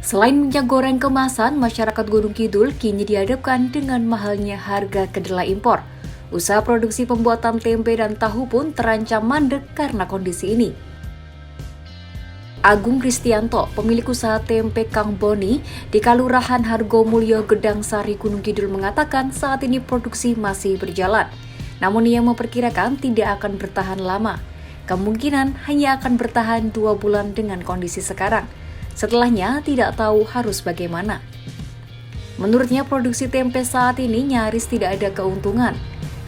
Selain minyak goreng kemasan, masyarakat Gunung Kidul kini dihadapkan dengan mahalnya harga kedelai impor. Usaha produksi pembuatan tempe dan tahu pun terancam mandek karena kondisi ini. Agung Kristianto, pemilik usaha tempe Kang Boni di Kalurahan Hargomulyo, Gedang Sari, Gunung Kidul mengatakan saat ini produksi masih berjalan. Namun ia memperkirakan tidak akan bertahan lama. Kemungkinan hanya akan bertahan 2 bulan dengan kondisi sekarang. Setelahnya tidak tahu harus bagaimana. Menurutnya produksi tempe saat ini nyaris tidak ada keuntungan.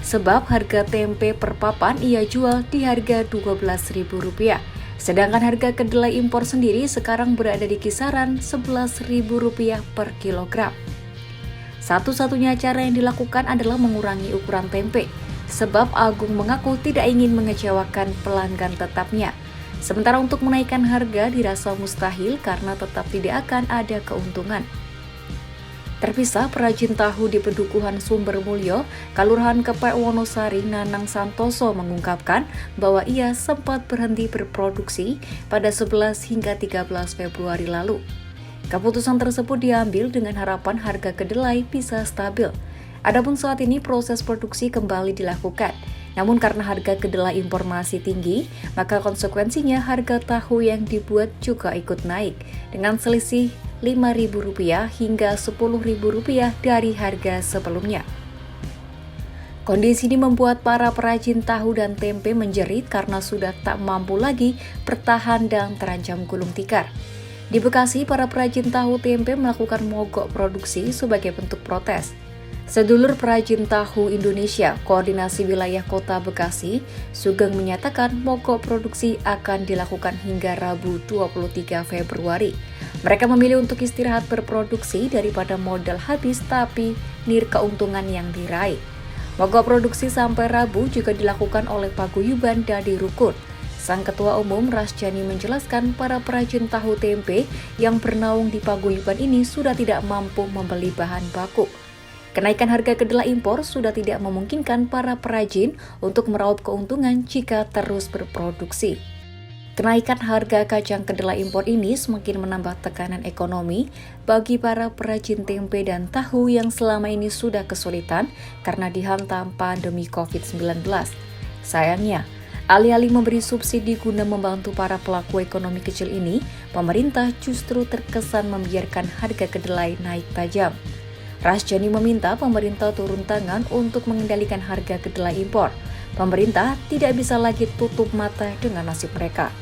Sebab harga tempe per papan ia jual di harga Rp12.000. Sedangkan harga kedelai impor sendiri sekarang berada di kisaran Rp11.000 per kilogram. Satu-satunya cara yang dilakukan adalah mengurangi ukuran tempe. Sebab Agung mengaku tidak ingin mengecewakan pelanggan tetapnya. Sementara untuk menaikkan harga dirasa mustahil karena tetap tidak akan ada keuntungan. Terpisah perajin tahu di Pedukuhan Sumber Mulyo, Kalurahan Kepek Wonosari, Nanang Santoso mengungkapkan bahwa ia sempat berhenti berproduksi pada 11 hingga 13 Februari lalu. Keputusan tersebut diambil dengan harapan harga kedelai bisa stabil. Adapun saat ini proses produksi kembali dilakukan. Namun karena harga kedelai impor masih tinggi, maka konsekuensinya harga tahu yang dibuat juga ikut naik dengan selisih Rp5.000 hingga Rp10.000 dari harga sebelumnya. Kondisi ini membuat para perajin tahu dan tempe menjerit karena sudah tak mampu lagi bertahan dan terancam gulung tikar. Di Bekasi, para perajin tahu tempe melakukan mogok produksi sebagai bentuk protes. Sedulur Perajin Tahu Indonesia, Koordinasi Wilayah Kota Bekasi, Sugeng menyatakan mogok produksi akan dilakukan hingga Rabu 23 Februari. Mereka memilih untuk istirahat berproduksi daripada modal habis tapi nir keuntungan yang diraih. Mogok produksi sampai Rabu juga dilakukan oleh Paguyuban Dadi Rukun. Sang Ketua Umum Rasjani menjelaskan para perajin tahu tempe yang bernaung di Paguyuban ini sudah tidak mampu membeli bahan baku. Kenaikan harga kedelai impor sudah tidak memungkinkan para perajin untuk meraup keuntungan jika terus berproduksi. Kenaikan harga kacang kedelai impor ini semakin menambah tekanan ekonomi bagi para perajin tempe dan tahu yang selama ini sudah kesulitan karena dihantam pandemi COVID-19. Sayangnya, alih-alih memberi subsidi guna membantu para pelaku ekonomi kecil ini, pemerintah justru terkesan membiarkan harga kedelai naik tajam. Rasjani meminta pemerintah turun tangan untuk mengendalikan harga kedelai impor. Pemerintah tidak bisa lagi tutup mata dengan nasib mereka.